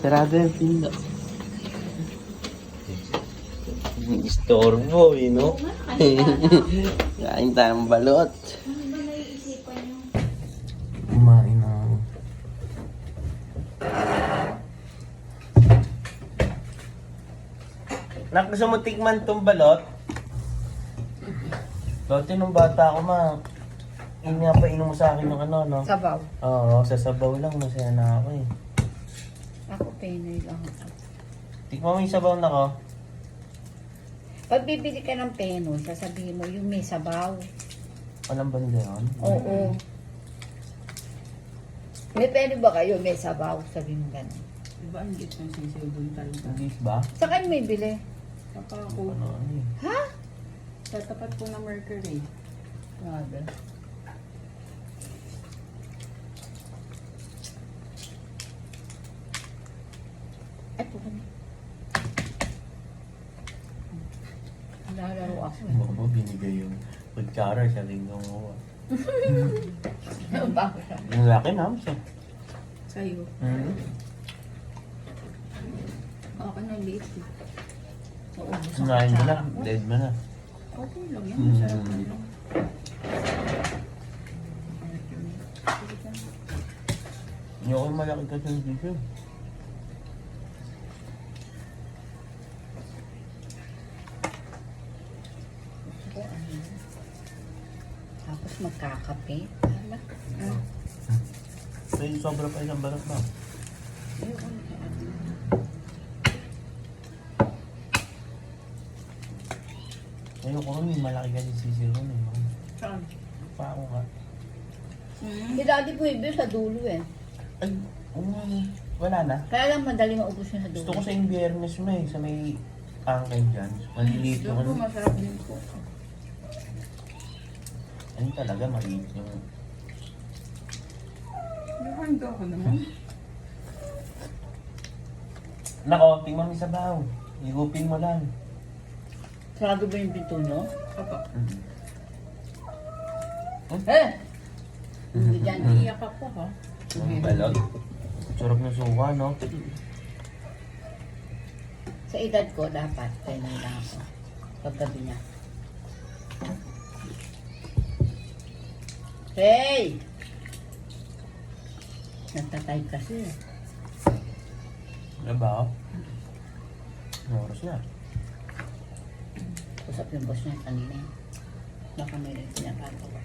Sarado yung pindo. Istorbo, you know? Kain tayong balot. Kumain na. Nak, gusto mo tikman tong balot? Dati nung bata ako, inapainom mo sa akin ng ano, no? Sabaw. Oo, sa sabaw lang, masaya na ako eh. Ako Pinoy lang ako. Tikman mo yung sabaw na ko. Pag bibili ka ng Pinoy, sasabihin mo yung may sabaw. Walang banda yun? Oo. May Pinoy ba kayo? May sabaw? Sabihin mo gano'n. Diba ang git ng sisiyo doon talaga? Beef ba? Sa kan may bili? Papa ako, Ano eh. Ha? sa tapat po ng Mercury. Grabe. Ay, po kami. Nalaro ako eh. Baka ba binigay yung kutsara sa linggang mo? Bakit? Yung laki na, siya. Sa'yo. Ako na late. Oo, Sinahin mo na, dead mo na. Okay lang yan. Masarap na lang. Hindi ako malaki kasi yung dito. Tapos magkakape. Hala. May sobra pa isang balot ba? Ayoko rin, may malaki kasi sisiro na yun. Saan? Pa ako ka. Si Daddy Pueblo sa dulo eh. Ay, wala na. Kaya lang madali maubos yun sa dulo. Gusto ko sa Inviernes mo eh, sa may angkay dyan. Maliliit yung Doon po ano. masarap din po. Ano talaga, maliit yung... Nakahanda ako naman. Nako, tingnan mo yung sabaw. Higupin mo lang. Sarado ba yung pinto nyo? Papa. Eh! Hindi dyan. Iiyak ako ha. Ang balot. Sarap na suka, no? Sa edad ko, dapat. Kaya na lang ako. Paggabi niya. Hey! Nagtatay kasi. Ano ba? Ano oras na? Usap yung boss niya kanina. Baka may rin pinapagawa.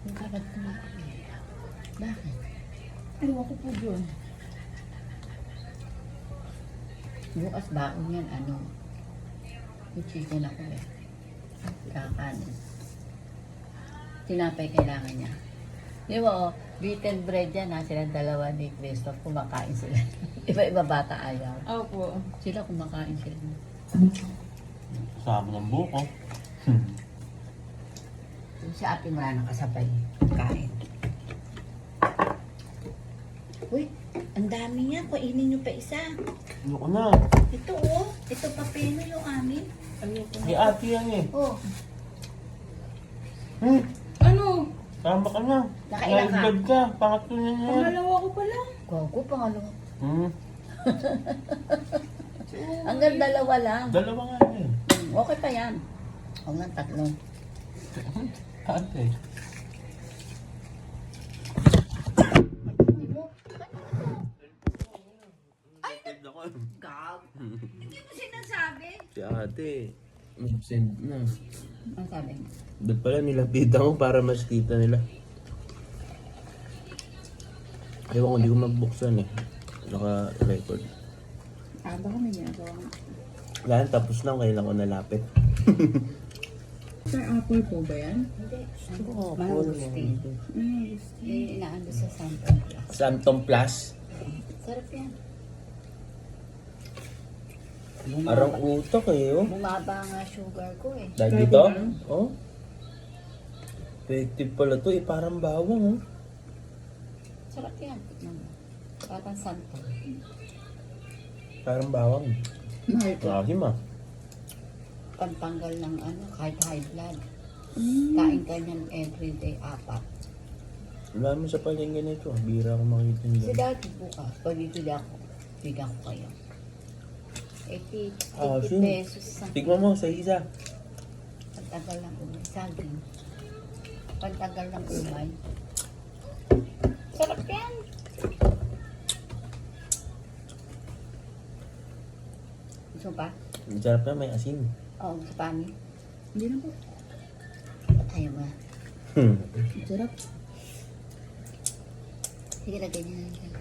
Yung kagat ko na. Bakit? Ewan ko po yun. Bukas baon yan, ano? Yung chicken ako eh. Kakanin. Tinapay kailangan niya. Di ba, beaten bread yan ha. Sila dalawa ni Christoph, kumakain sila. Iba-iba bata ayaw. Opo. Sila kumakain sila. Kasama ng buko. Yung si ate mo na nakasabay. Kain. Uy, ang dami niya. Kainin niyo pa isa. Ayoko na. Ito oh. Ito pa peno yung amin. Ayoko. May ate yan eh. Oh, Ano? Tama ka na. Nakailan ka? Nag-vlog ka. Pangatlo na yan. Pangalawa ko pala. gago, pangalawa. So, Hanggang dalawa lang. Dalawa nga eh. Okay pa yan. Huwag ng tatlo. Ate. Ay, gag. Hindi mo sinasabi. Si ate. Send na. Ang sabi? Ba't pala nilapitan ko para mas kita nila? Ewan ko, hindi ko magbuksan eh. Naka-record. baka may ginagawa nga. Wala, tapos lang. Kailan ko nalapit. Sir, apple po ba yan? Hindi. Oo, Mangosteen. Gusto. Yung inaano sa Santon Plus. Santom Plus. Sarap yan. Arang utok eh, oh. Bumaba nga sugar ko eh. Dahil dito? Oh. Effective pala to eh. Parang bawang, oh. Sarap yan. Tignan mo. Parang Santon. Parang bawang. Mahal po. Asim ah. Pantanggal ng kahit high blood. Mm. Kain ka niyan everyday 4. Wala mo sa palengke nito. Bira ko makita nila. Si dati bukas, pag bibili ako, bigyan ko kayo. 80 Asim. pesos isang Tignan mo sa isa. pantanggal ng umay. Saging. Pantanggal ng umay. Sarap yan! Gusto mo pa? Ang sarap na may asin. Oo, gusto pa niyo? Hindi na po. Ayaw mo. Hmm. Ang sarap. Sige, lagay niyo na yan.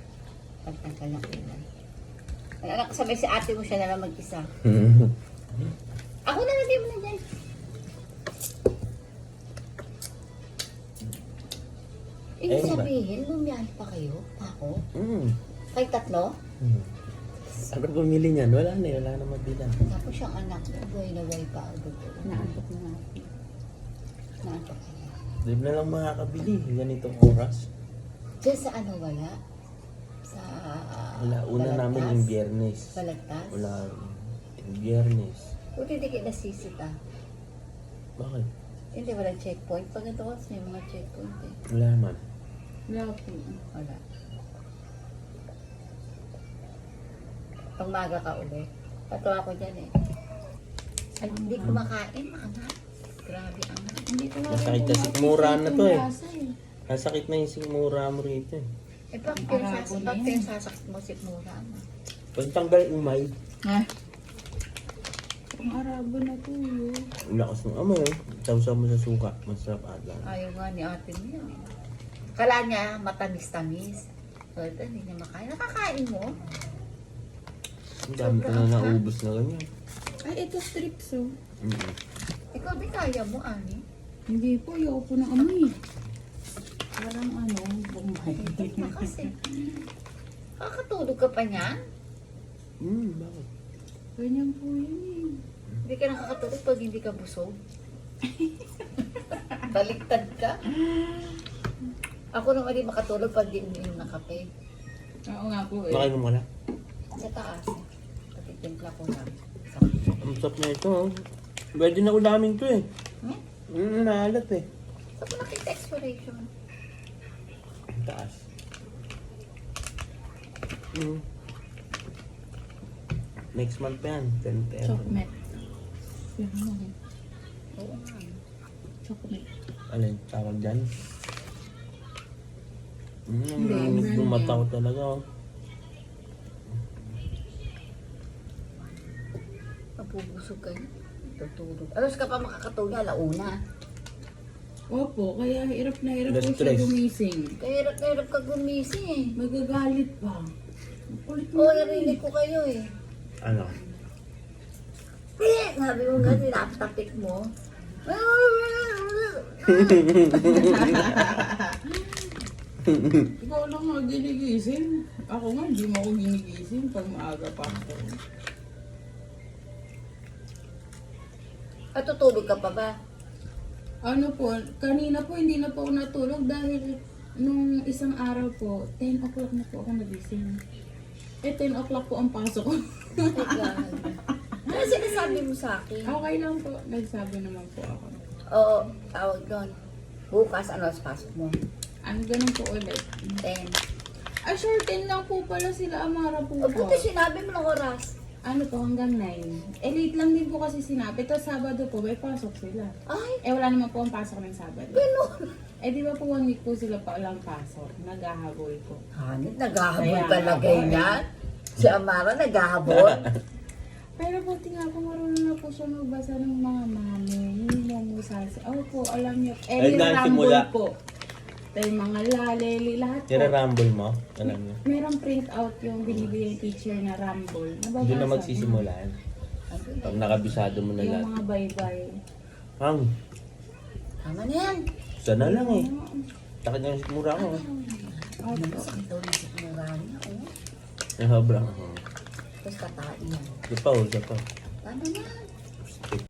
Pantanggal ng umay. Wala na kasabay si ate mo, siya na lang mag-isa. Ako na lagay mo na dyan. Ibig Eh, ba? sabihin, lumiyan pa kayo? Ako? Kayo 3? Sabi ko bumili niyan. Wala na. Wala na mabilan. Tapos yung anak mo, buhay na buhay pa ako doon. Naantok na nga. Naantok ka na. Di na lang makakabili. Ganitong oras. Diyan sa ano wala? Sa... Wala. Una namin yung biyernes. Balagtas? Wala. Yung biyernes. Buti di kayo nasisita. Bakit? Hindi, walang checkpoint. Pag ito kasi may mga checkpoint eh. Wala naman. Wala po. Wala. Pag maaga ka uli. Patuwa ko dyan eh. Ay, hindi kumakain, anak. Grabe, anak. Hindi ko Masakit na sikmura na to eh. Nasakit na yung sikmura mo rito eh. Eh, pag Arabo na yan. pinasasakit mo si Mura, ano? Pagtanggal umay, Ha? Ang arabo na po yun. ang lakas ng amoy. Sausaw mo sa suka. Masarap ata. Ayaw nga ni ate niya. Kala niya, matamis-tamis. So, ito, hindi niya makain. Nakakain mo? Ang dami ko na naubos na ganyan. Ay, ito strips oh. Ikaw din kaya mo, Ani. Hindi po, ayaw po ng amoy. Walang bumay. Hindi na kasi. Kakatulog ka pa niyan? Bakit? Ganyan po yun eh. Hindi ka nakakatulog pag hindi ka busog. Baliktad ka. Ako naman di makatulog pag di umiinom ng kape. Oo nga po eh. Nakainom ka na? Sa taas. Patitimpla ko lang. Ang sarap na ito. Oh. Pwede na ulamin to eh. Naalat eh. Saan mo nakita expiration? Ang taas. Next month pa yan. 10. Chocolate. Yan mo. Oo nga. Chocolate. Alin, tawag dyan? Hindi, Yung mata ko talaga oh. Mapubusog ka na. Tutulog. Alas ka pa makakatulog. Alauna. Opo, kaya hirap na hirap Less po siya stress. gumising. Kaya hirap na hirap ka gumising eh. Magagalit pa. Ang kulit mo. Oo, narinig ko kayo eh. Ano? Sabi mo nga, tinaptapik mo. Ikaw lang nga ginigising. Ako nga, hindi mo ako ginigising pag maaga pa ako. At tutulog ka pa ba? Ano po, kanina po hindi na po ako natulog dahil nung isang araw po, 10 o'clock na po ako nagising. Eh, 10 o'clock po ang pasok ko. Ano sinasabi mo sa akin? Okay lang po, nagsabi naman po ako. Oo, tawag doon. Bukas, ano ang pasok mo? Ano ganun po ulit? 10. Ah, sure, 10 lang po pala sila, Amara po O, po. buti sinabi mo ng oras. Ano po, hanggang 9. Eh, late lang din po kasi sinabi. Ito, Sabado po, may pasok sila. Ay, Eh, wala naman po ang pasok ng Sabado. ganun. Eh, di ba po 1 week po sila pa walang pasok? Naghahabol po. Hanit, naghahabol Kaya talaga nga po. yan. Si Amara naghahabol. Pero buti nga po, marunong na po siya magbasa ng mga mami. Hindi mo musasi. Oh po, alam niyo. Eh, Ay, nirarambol nagsimula. po. Tayo mga laleli, lahat po. Tira-rumble mo? Alam niyo. Merong print out yung binibigay ng teacher na rumble. Nababasa Doon na mo. magsisimulan. Pag nakabisado mo na Yung lahat. mga bye-bye. Hang, Tama na yan. sana lang eh. Takot niya yung sikmura ko. Ano, sakit daw na si Murano. Oh. Sobrang. Tapos katain yan. Isa pa oh, isa pa. Tama na.